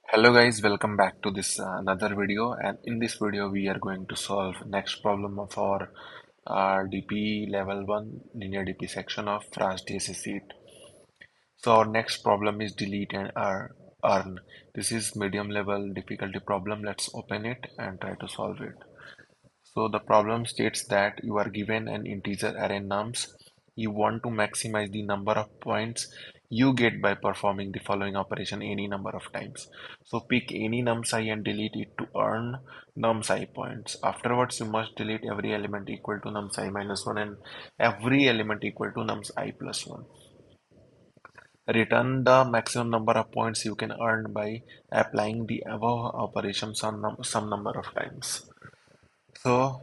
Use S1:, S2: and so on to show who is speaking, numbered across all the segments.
S1: Hello guys, welcome back to this another video, and in this video we are going to solve next problem of our DP level 1 linear DP section of FRAS DSS sheet. So our next problem is delete and earn. This is medium level difficulty problem. Let's open it and try to solve it. So the problem states that you are given an integer array nums. You want to maximize the number of points you get by performing the following operation any number of times. So pick any nums I and delete it to earn nums I points. Afterwards, you must delete every element equal to nums I minus 1 and every element equal to nums I plus 1. Return the maximum number of points you can earn by applying the above operations on some number of times. So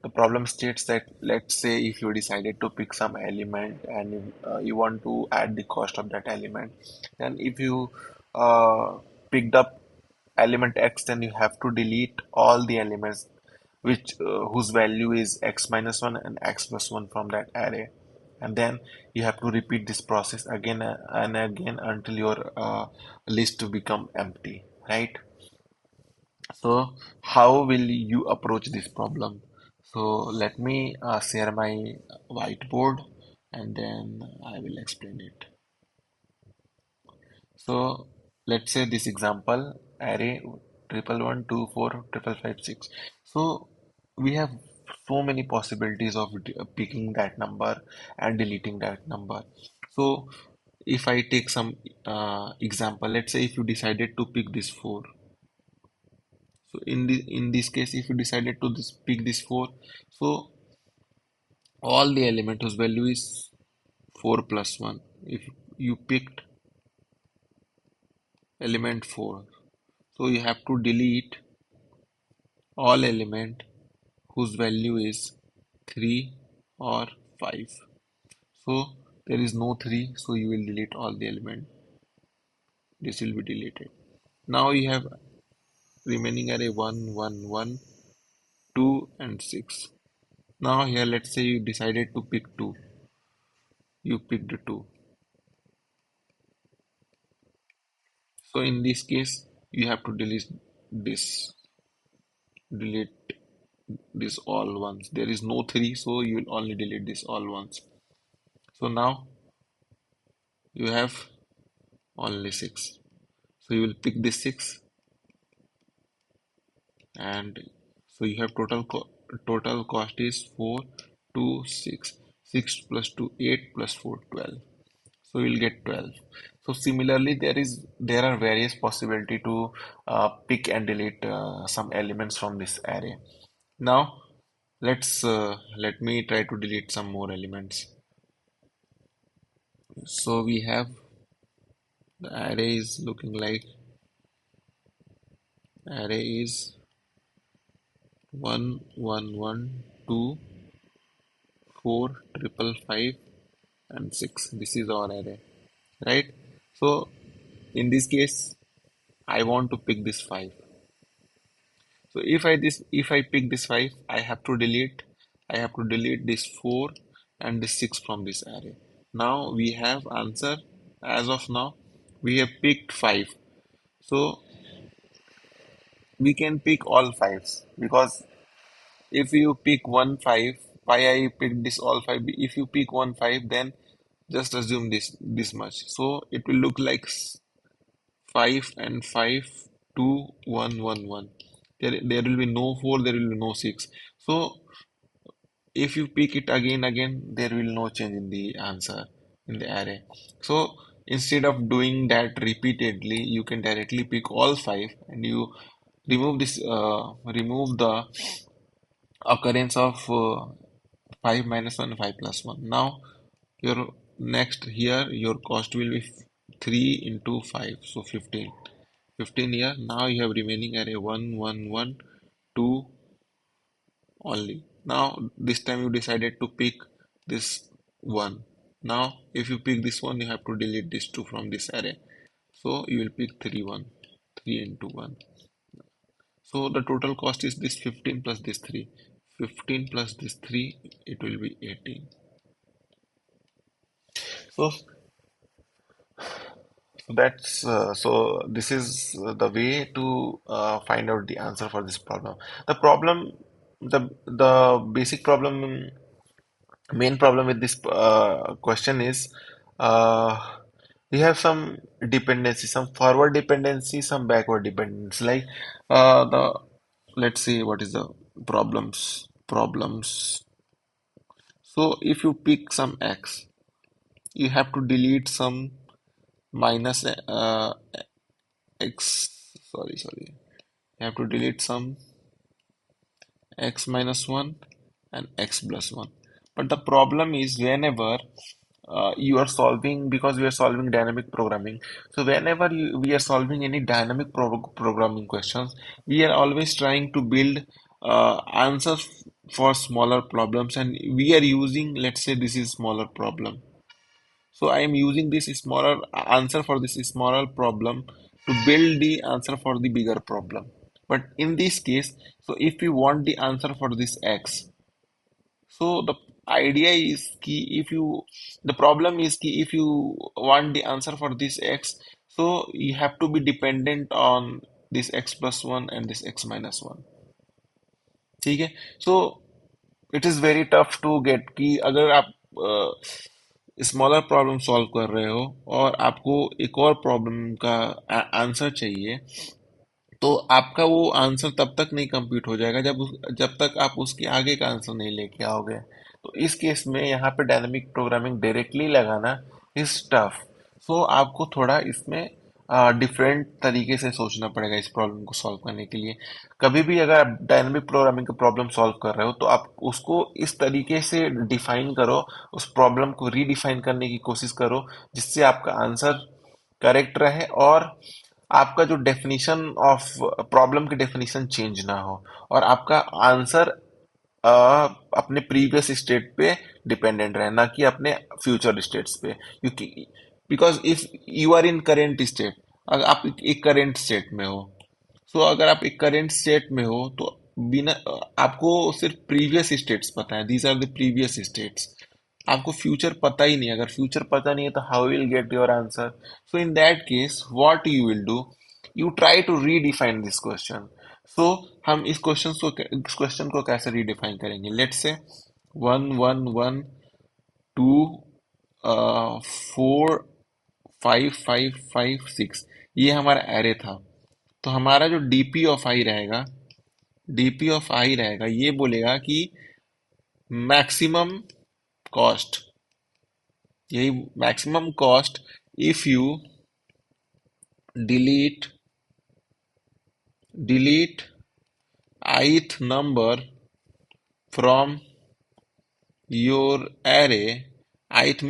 S1: the problem states that, let's say if you decided to pick some element and you want to add the cost of that element, and if you uh, picked up element x, then you have to delete all the elements which whose value is x minus 1 and x plus 1 from that array, and then you have to repeat this process again and again until your list to become empty, right? So, how will you approach this problem? So, let me share my whiteboard and then I will explain it. So, let's say this example array triple one two four triple five six. So, we have so many possibilities of picking that number and deleting that number. So, if I take some example, let's say if you decided to pick this 4. So in this case, if you decided to pick this 4, so all the element whose value is 4 plus 1. If you picked element 4, so you have to delete all element whose value is 3 or 5. So there is no 3, so you will delete all the element. This will be deleted. Now you have remaining array 1, 1, 1, 2 and 6. Now here let's say you decided to pick 2. You picked 2. So in this case, you have to this, delete this all once. There is no 3, so you will only delete this all once. So now you have only 6. So you will pick this 6, and so you have total cost is 4, 2, 6. 6 plus 2, 8 plus 4, 12. So you'll get 12. So similarly, there are various possibility to pick and delete some elements from this array. Now let me try to delete some more elements. So we have the array is looking like array is 1 1 1 2 4 triple 5 and 6. This is our array, right? So in this case, I want to pick this 5. So if I pick this 5, I have to delete this 4 and this 6 from this array. Now we have answer. As of now, we have picked 5. So we can pick all fives, because if you pick one 5, why I picked this all 5? If you pick one 5, then just assume this much. So it will look like 5 and 5, 2, 1, 1, 1. There will be no 4, there will be no 6. So if you pick it again, there will no change in the answer in the array. So instead of doing that repeatedly, you can directly pick all 5 and you remove the occurrence of 5 minus 1, 5 plus 1. Now your next here, your cost will be 3 into 5, so 15. 15 here. Now you have remaining array 1, 1, 1, 2 only. Now this time you decided to pick this 1. Now if you pick this one, you have to delete this 2 from this array. So you will pick 3, 1, 3 into 1. So the total cost is this 15 plus this 3. 15 plus this 3, it will be 18. So That's so this is the way to find out the answer for this problem. The problem, the basic problem, main problem with this question is we have some dependency, some forward dependency, some backward dependency. Like the let's see what is the problems. So if you pick some x, you have to delete some minus x. Sorry. You have to delete some x minus 1 and x plus 1. But the problem is whenever you are solving, because we are solving dynamic programming, so whenever we are solving any dynamic programming questions, we are always trying to build answers for smaller problems, and we are using, let's say this is smaller problem. So I am using this smaller answer for this smaller problem to build the answer for the bigger problem. But in this case, so if you want the answer for this x, so the idea is ki if you the problem is ki if you want the answer for this x, so you have to be dependent on this x plus 1 and this x minus 1. ठीक है? So it is very tough to get कि अगर आप smaller problem solve कर रहे हो और आपको एक और प्रॉब्लम का आंसर चाहिए, तो आपका वो आंसर तब तक नहीं कंप्लीट हो जाएगा जब तक आप उसके आगे का आंसर नहीं लेके आओगे। तो इस केस में यहाँ पे डायनेमिक प्रोग्रामिंग डायरेक्टली लगाना इज टफ। सो आपको थोड़ा इसमें डिफरेंट तरीके से सोचना पड़ेगा इस प्रॉब्लम को सॉल्व करने के लिए। कभी भी अगर आप डायनेमिक प्रोग्रामिंग का प्रॉब्लम सॉल्व कर रहे हो तो आप उसको इस तरीके से डिफाइन करो, उस प्रॉब्लम को रीडिफाइन करने की कोशिश करो जिससे आपका आंसर करेक्ट रहे और आपका जो डेफिनेशन ऑफ प्रॉब्लम की डेफिनेशन चेंज ना हो और आपका आंसर अपने प्रीवियस स्टेट पे डिपेंडेंट रहे, ना कि अपने फ्यूचर स्टेट्स पे। क्योंकि because if you are in current state, अगर आप एक करेंट स्टेट में हो, सो अगर आप एक करेंट स्टेट में हो तो बिना आपको सिर्फ प्रीवियस स्टेट्स पता है, these are the previous states. आपको फ्यूचर पता ही नहीं, अगर फ्यूचर पता नहीं है तो how will get your answer. So in that case what you will do, you try to redefine this question. So हम इस क्वेश्चन को कैसे रीडिफाइन करेंगे? लेट्स से 1 1 1 2 4 5 5 5 6, ये हमारा एरे था। तो हमारा जो डीपी ऑफ आई रहेगा, डीपी ऑफ आई रहेगा, ये बोलेगा कि मैक्सिमम कॉस्ट, यही maximum cost if you delete delete ith number from your array। ith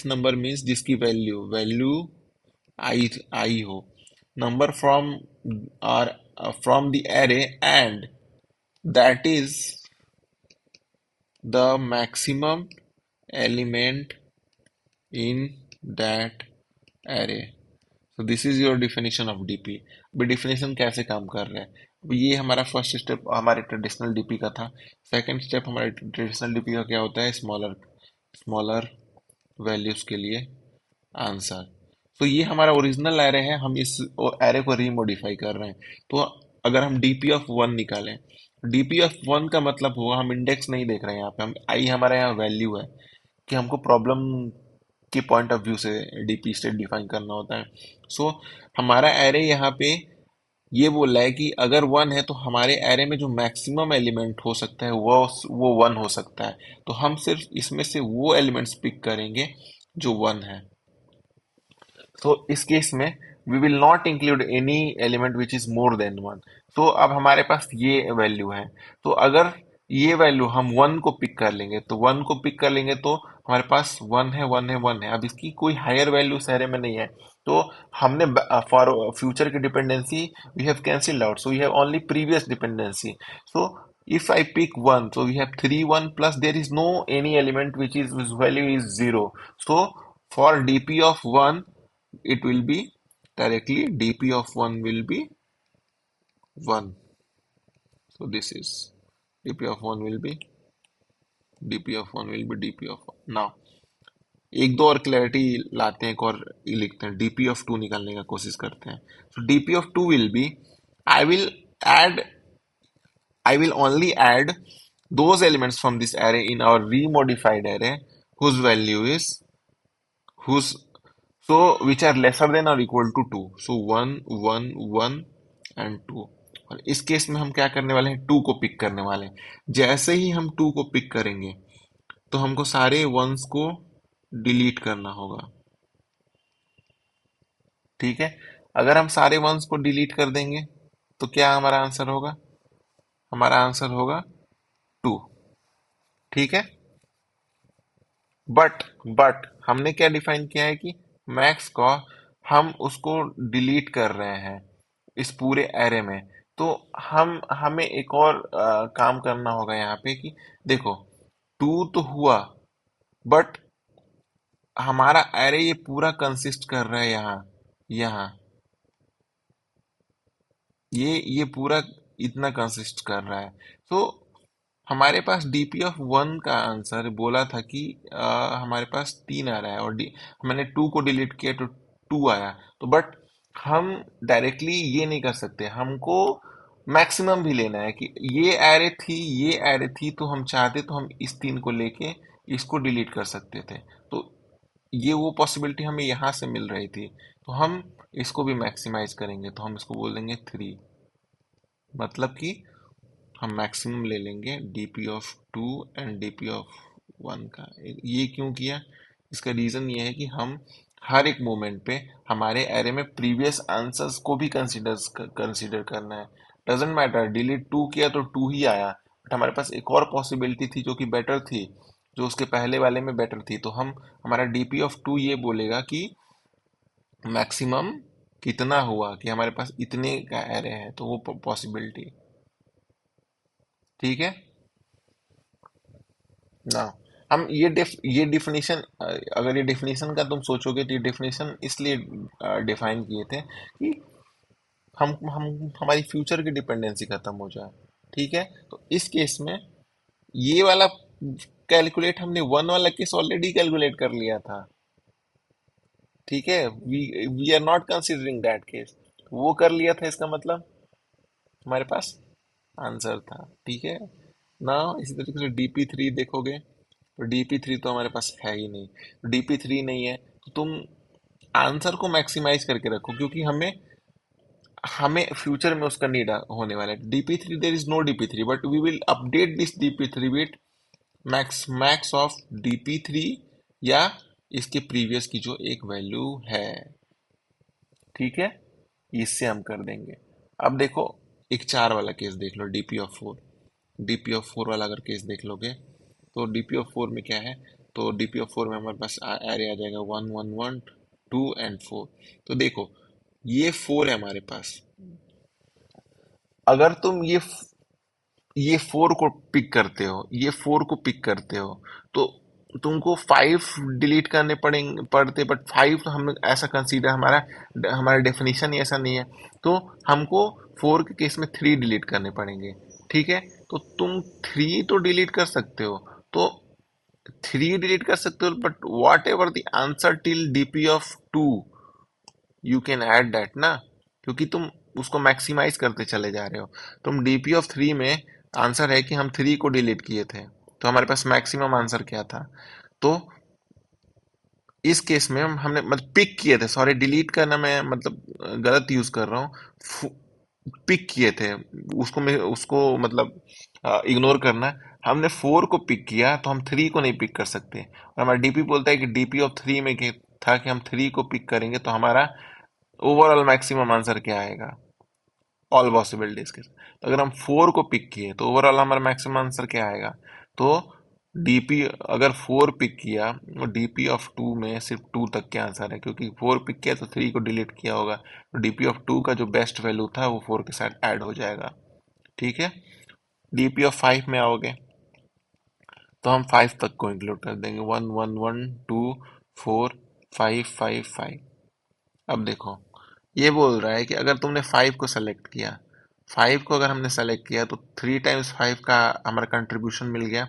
S1: number means जिसकी वैल्यू आई हो, number from the array, and that is the maximum element in that array। तो this is your definition of DP. अभी definition कैसे काम कर रहा है? अब ये हमारा फर्स्ट स्टेप हमारे ट्रेडिशनल डीपी का था। सेकंड स्टेप हमारे ट्रेडिशनल डीपी का क्या होता है? स्मॉलर स्मॉलर वैल्यूज के लिए आंसर। तो ये हमारा ओरिजिनल एरे है, हम इस एरे को रीमॉडिफाई कर रहे हैं। तो अगर हम डीपी ऑफ 1 निकालें, डीपी ऑफ 1 का मतलब हुआ हम इंडेक्स नहीं देख रहे हैं यहाँ पे, हम आई हमारे यहाँ वैल्यू है कि हमको प्रॉब्लम के पॉइंट ऑफ व्यू से डीपी स्टेट डिफाइन करना होता है। सो हमारा एरे यहाँ पे ये बोल रहा है कि अगर 1 है तो हमारे एरे में जो मैक्सिमम एलिमेंट हो सकता है वो 1 हो सकता है। तो हम सिर्फ इसमें से वो एलिमेंट्स पिक करेंगे जो 1 है। तो इस केस में we will not include any element which is more than 1। तो अब हमारे पास ये वैल्यू है, तो अगर ये वैल्यू हम 1 को पिक कर लेंगे, तो 1 को पिक कर लेंगे तो हमारे पास 1 है। अब इसकी कोई हायर वैल्यू सारे में नहीं है, तो हमने फॉर फ्यूचर की dependency we have cancelled out, so we have only previous dependency. So if I pick 1, so we have 3 1 plus there is no any element whose value is 0. So for dp of 1, it will be directly dp of 1 will be 1. So this is dp of 1 will be dp of 1 will be dp of 1. Now एक दो और clarity लाते हैं, एक और ये लिखते हैं, DP of to निकालने का कोशिश करते हैं। So DP of two will be, I will add I will only add those elements from this array in our remodified array whose value is whose so which are lesser than or equal to 2. So 1 1 1 and 2। और इस case में हम क्या करने वाले हैं, 2 को pick करने वाले हैं। जैसे ही हम 2 को पिक करेंगे तो हमको सारे वंस को डिलीट करना होगा। ठीक है, अगर हम सारे वंस को डिलीट कर देंगे तो क्या हमारा आंसर होगा, हमारा आंसर होगा 2। ठीक है, बट हमने क्या डिफाइन किया है कि मैक्स का हम उसको डिलीट कर रहे हैं इस पूरे एरे में। तो हमें एक और काम करना होगा यहाँ पे कि देखो, टू तो हुआ, बट हमारा एरे ये पूरा कंसिस्ट कर रहा है यहाँ, यहाँ ये पूरा इतना कंसिस्ट कर रहा है। तो हमारे पास डीपी ऑफ वन का आंसर बोला था कि हमारे पास 3 आ रहा है, और मैंने 2 को डिलीट किया तो 2 आया। तो बट हम डायरेक्टली ये नहीं कर सकते, हमको मैक्सिमम भी लेना है कि ये एरे थी, ये एरे थी, तो हम चाहते तो हम इस 3 को लेके इसको डिलीट कर सकते थे। तो ये वो पॉसिबिलिटी हमें यहाँ से मिल रही थी, तो हम इसको भी मैक्सिमाइज करेंगे, तो हम इसको बोल देंगे 3। मतलब कि हम मैक्सिमम ले लेंगे DP of two and DP of one का। ये क्यों किया, इसका रीज़न ये है कि हम हर एक मोमेंट पे हमारे एरे में प्रीवियस आंसर्स को भी कंसीडर करना है। डजेंट मैटर, डिलीट 2 किया तो 2 ही आया, बट हमारे पास एक और पॉसिबिलिटी थी जो कि बेटर थी, जो उसके पहले वाले में बेटर थी। तो हम हमारा डीपी ऑफ टू ये बोलेगा कि मैक्सिमम कितना हुआ, कि हमारे पास इतने का एरे है, तो वो पॉसिबिलिटी। ठीक है ना। हम ये डिफिनीशन, अगर ये डिफिनीशन का तुम सोचोगे तो ये डिफिनीशन इसलिए डिफाइन किए थे कि हम हमारी फ्यूचर की डिपेंडेंसी खत्म हो जाए। ठीक है, तो इस केस में ये वाला कैलकुलेट हमने वन वाला केस ऑलरेडी कैलकुलेट कर लिया था। ठीक है, we are not considering that case, वो कर लिया था, इसका मतलब हमारे पास आंसर था। ठीक है ना। इसी तरीके से DP3 देखोगे तो DP3 तो हमारे पास है ही नहीं, DP3 नहीं है तो तुम आंसर को मैक्सिमाइज करके रखो, क्योंकि हमें हमें फ्यूचर में उसका नीड होने वाला है। DP3, there is no DP3, but we will update this DP3 with max max of DP3 या इसके प्रीवियस की जो एक वैल्यू है। ठीक है, इससे हम कर देंगे। अब देखो, एक 4 वाला केस देख लो, DP ऑफ 4। DP ऑफ 4 वाला अगर केस देख लोगे तो DP ऑफ 4 में क्या है, तो DP ऑफ 4 में हमारे पास एरे आ जाएगा 1 1 1 2 एंड 4। तो देखो, ये 4 है हमारे पास। अगर तुम ये 4 को पिक करते हो, ये 4 को पिक करते हो, तो तुमको 5 डिलीट करने पड़ते, बट 5 हम ऐसा कंसीडर, हमारा हमारा डेफिनेशन ही ऐसा नहीं है। तो हमको 4 के केस में 3 डिलीट करने पड़ेंगे। ठीक है, तो तुम 3 तो डिलीट कर सकते हो, तो 3 डिलीट कर सकते हो, but what ever the answer till DP of 2 you can add that ना, क्योंकि तुम उसको मैक्सिमाइज करते चले जा रहे हो। तुम DP ऑफ 3 में आंसर है कि हम 3 को डिलीट किए थे, तो हमारे पास मैक्सिमम आंसर क्या था। तो इस केस में हमने मतलब पिक किए थे, सॉरी डिलीट करना मैं मतलब गलत यूज कर रहा हूँ, पिक किए थे, उसको मतलब इग्नोर करना है। हमने 4 को पिक किया तो हम 3 को नहीं पिक कर सकते, और हमारा DP बोलता है कि DP ऑफ 3 में था कि हम 3 को पिक करेंगे तो हमारा ओवरऑल मैक्सिमम आंसर क्या आएगा, ऑल पॉसिबिलिटीज के साथ। तो अगर हम 4 को पिक किए तो ओवरऑल हमारा मैक्सिमम आंसर क्या आएगा, तो डीपी, अगर 4 पिक किया तो DP ऑफ 2 में सिर्फ 2 तक के आंसर है, क्योंकि 4 पिक किया तो 3 को डिलीट किया होगा, तो DP ऑफ 2 का जो बेस्ट वैल्यू था वो 4 के साथ ऐड हो जाएगा। ठीक है, DP ऑफ 5 में आओगे तो हम 5 तक को इंक्लूड कर देंगे, 1 1 1 2 4 5 5 5। अब देखो, ये बोल रहा है कि अगर तुमने 5 को सेलेक्ट किया, 5 को अगर हमने सेलेक्ट किया तो 3 टाइम्स 5 का हमारा कंट्रीब्यूशन मिल गया।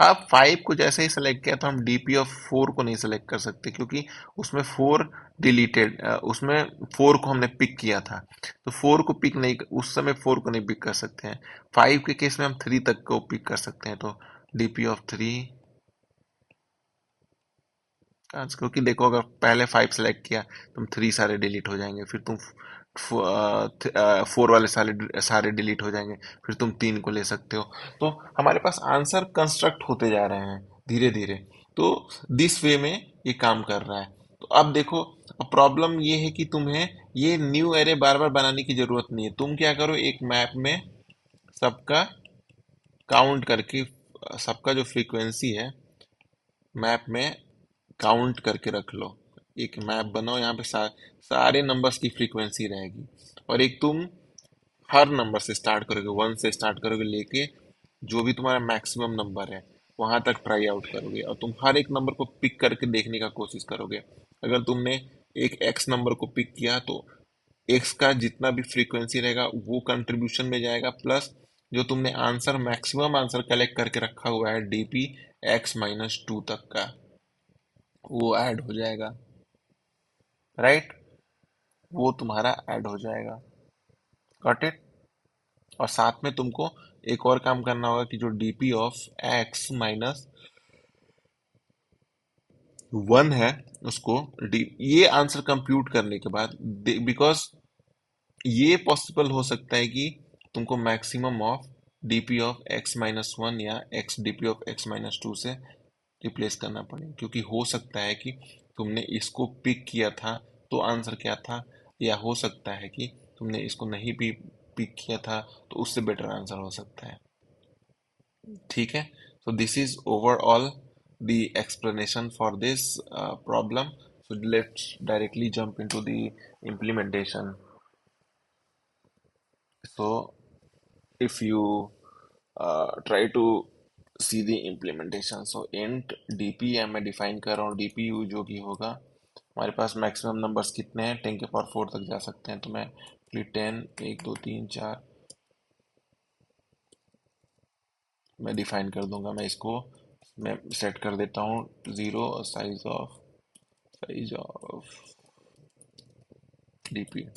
S1: आप 5 को जैसे ही सेलेक्ट किया तो हम डीपी ऑफ 4 को नहीं सेलेक्ट कर सकते, क्योंकि उसमें 4 डिलीटेड, उसमें 4 को हमने पिक किया था, तो 4 को पिक नहीं, उस समय 4 को नहीं पिक कर सकते हैं। 5 के केस में हम 3 तक को पिक कर सकते हैं, तो डीपी ऑफ 3, क्योंकि देखो अगर पहले 5 सेलेक्ट किया तुम 3 सारे डिलीट हो जाएंगे, फिर तुम 4 वाले सारे सारे डिलीट हो जाएंगे, फिर तुम 3 को ले सकते हो। तो हमारे पास आंसर कंस्ट्रक्ट होते जा रहे हैं धीरे धीरे। तो दिस वे में ये काम कर रहा है। तो अब देखो, अब प्रॉब्लम ये है कि तुम्हें ये न्यू एरे बार बार बनाने की जरूरत नहीं है। तुम क्या करो, एक मैप में सबका काउंट करके, सबका जो फ्रीक्वेंसी है मैप में काउंट करके रख लो। एक मैप बनाओ, यहाँ पे सारे नंबर्स की फ्रीक्वेंसी रहेगी, और एक तुम हर नंबर से स्टार्ट करोगे, 1 से स्टार्ट करोगे लेके जो भी तुम्हारा मैक्सिमम नंबर है वहां तक ट्राई आउट करोगे, और तुम हर एक नंबर को पिक करके देखने का कोशिश करोगे। अगर तुमने एक एक्स नंबर को पिक किया तो एक्स का जितना भी फ्रीक्वेंसी रहेगा वो कंट्रीब्यूशन में जाएगा, प्लस जो तुमने आंसर मैक्सिमम आंसर कलेक्ट करके रखा हुआ है डीपी x-2 तक का, वो ऐड हो जाएगा, राइट? वो तुम्हारा ऐड हो जाएगा। Got it? और साथ में तुमको एक और काम करना होगा कि जो डीपी ऑफ x-1 है उसको ये आंसर कंप्यूट करने के बाद, बिकॉज ये पॉसिबल हो सकता है कि तुमको maximum of DP of x-1 या एक्स डीपी ऑफ x-2 से रिप्लेस करना पड़े, क्योंकि हो सकता है कि तुमने इसको पिक किया था तो आंसर क्या था, या हो सकता है कि तुमने इसको नहीं भी पिक किया था तो उससे बेटर आंसर हो सकता है। ठीक है? So this is overall the explanation for this problem. So let's directly jump into the implementation. So if you try to see the implementation, so int dp मैं डिफाइन कर रहा हूँ, dpu जो भी होगा, हमारे पास मैक्सिमम नंबर्स कितने हैं, 10 के पावर 4 तक जा सकते हैं, तो मैं 10 1 2 3 4 मैं डिफाइन कर दूंगा। मैं इसको मैं सेट कर देता हूँ 0, size of dp।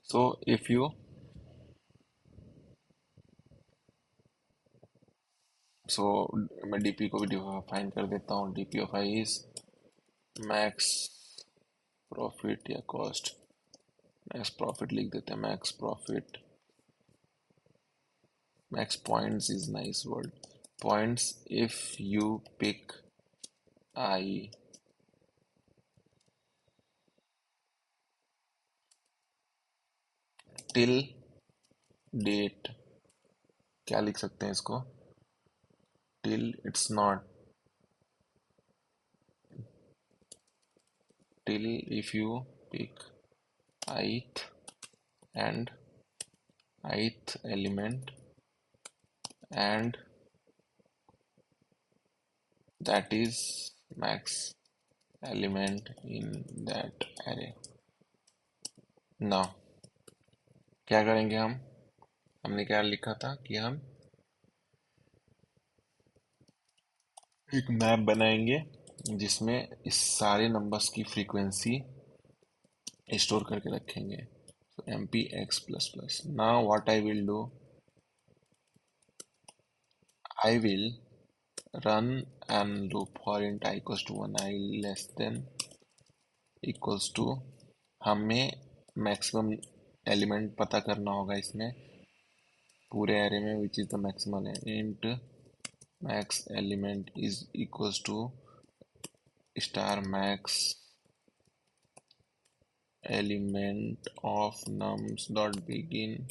S1: So if you, so मैं dp को भी डिफाइन कर देता हूँ, dp of i is max profit या कॉस्ट, मैक्स प्रॉफिट लिख देते हैं, max profit, max points is nice word, points if you pick I till date, क्या लिख सकते हैं इसको, till it's not, till if you pick ith and ith element and that is max element in that array। now क्या करेंगे हम, हमने क्या लिखा था कि हम एक मैप बनाएंगे जिसमें इस सारे नंबर्स की फ्रीक्वेंसी स्टोर करके रखेंगे। so mpx++ now what I will do, I will run and loop for int I equals to 1, I less than equals to, हमें मैक्सिमम एलिमेंट पता करना होगा इसमें पूरे एरे में, विच इज द मैक्सिमम है, int max element is equals to star max element of nums dot begin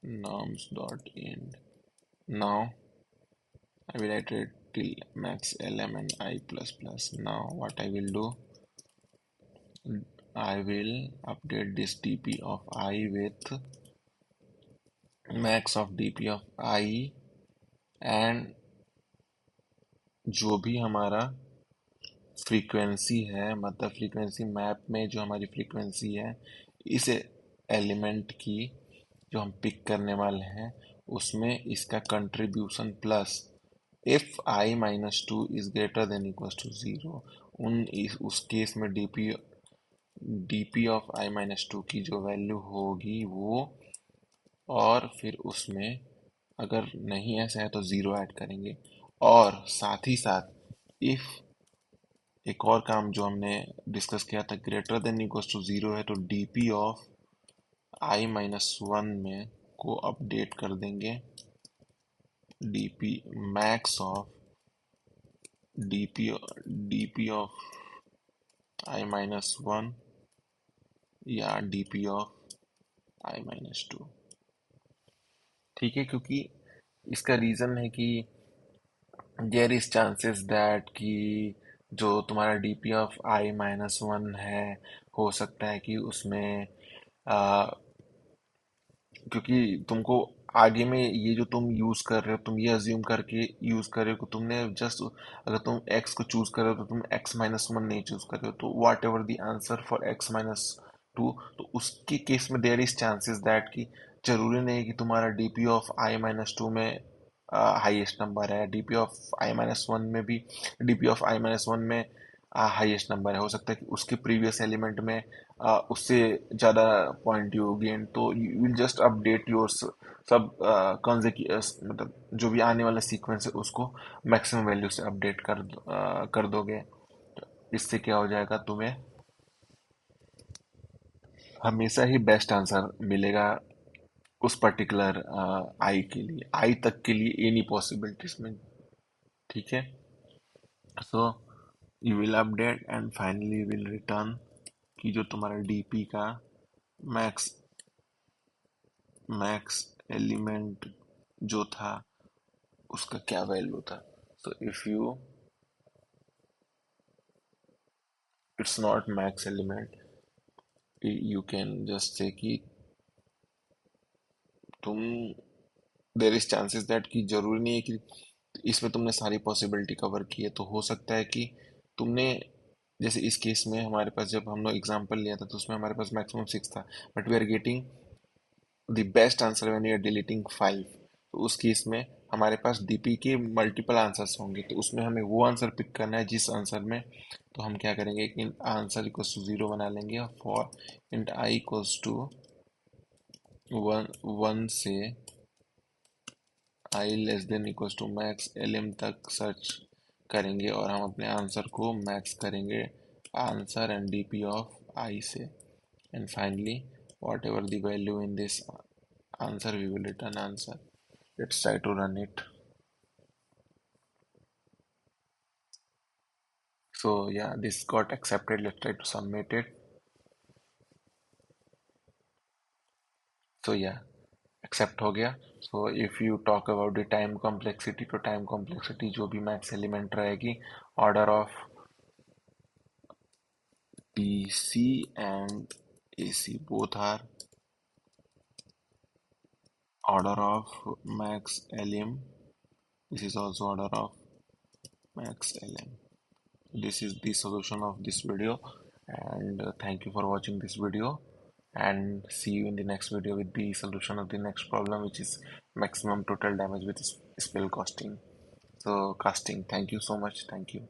S1: nums dot end। now I will iterate till max lm and I plus plus। now what I will do, I will update this dp of I with max of dp of I, and जो भी हमारा frequency है, मतलब frequency map में जो हमारी frequency है, इस एलिमेंट की जो हम पिक करने वाले हैं उसमें इसका contribution plus if i minus two is greater than equal to zero, उस केस में DP of I minus two की जो वैल्यू होगी वो, और फिर उसमें अगर नहीं ऐसा है तो ज़ीरो ऐड करेंगे। और साथ ही साथ इफ़ एक और काम जो हमने डिस्कस किया था, greater than equals to zero है तो DP of I minus one में को अपडेट कर देंगे DP max of DP DP of I minus one या DP of I minus two. ठीक है, क्योंकि इसका रीज़न है कि देयर इज चांसेस दैट कि जो तुम्हारा DP of I minus one है, हो सकता है कि उसमें आ, क्योंकि तुमको आगे में ये जो तुम यूज कर रहे हो, तुम ये अज्यूम करके यूज कर रहे हो कि तुमने जस्ट, अगर तुम एक्स को चूज कर रहे हो तो तुम एक्स माइनस वन नहीं चूज कर रहे हो, तो whatever the answer for X minus two, तो उसके केस में देयर इज चांसेस दैट कि जरूरी नहीं है कि तुम्हारा DP of I minus to में हाईएस्ट नंबर है, DP of I minus one में भी, DP of I minus one में हाईएस्ट नंबर है, हो सकता है कि उसके प्रीवियस एलिमेंट में उससे ज़्यादा पॉइंट यू गेन, तो you will just update your सब मतलब जो भी आने वाला सीक्वेंस है उसको मैक्सिमम वैल्यू से अपडेट कर दोगे। इससे क्या हो जाएगा, तुम्हें हमेशा ही बेस्ट आंसर मिलेगा उस पर्टिकुलर आई के लिए, आई तक के लिए एनी पॉसिबिलिटीज में। ठीक है, so you will update and finally will return कि जो तुम्हारा डीपी का मैक्स मैक्स एलिमेंट जो था उसका क्या वैल्यू था। सो if you, it's not max element, you can just say कि तुम, देर इज चांसेस दैट कि जरूरी नहीं है कि इसमें तुमने सारी पॉसिबिलिटी कवर की है, तो हो सकता है कि तुमने, जैसे इस केस में हमारे पास जब हम लोग एग्जांपल लिया था तो उसमें हमारे पास मैक्सिमम सिक्स था, but we are getting the best answer when you are deleting five, तो उस केस में हमारे पास डीपी के मल्टीपल आंसर्स होंगे, तो उसमें हमें वो आंसर पिक करना है जिस आंसर में, तो हम क्या करेंगे कि आंसर इक्वल्स टू जीरो बना लेंगे, और for int I equals to one, one से I less than equals to max L M तक सर्च करेंगे, और हम अपने आंसर को मैक्स करेंगे answer and DP of I से, and finally whatever the value in this answer we will return answer. Let's try to run it. So yeah, this got accepted. Let's try to submit it. So yeah, accept हो गया. So if you talk about the time complexity, तो time complexity जो भी max element रहेगी, order of DC and AC both are order of max LM. This is also order of max LM. This is the solution of this video, and thank you for watching this video, and see you in the next video with the solution of the next problem, which is maximum total damage with spell casting. So casting, thank you so much. Thank you.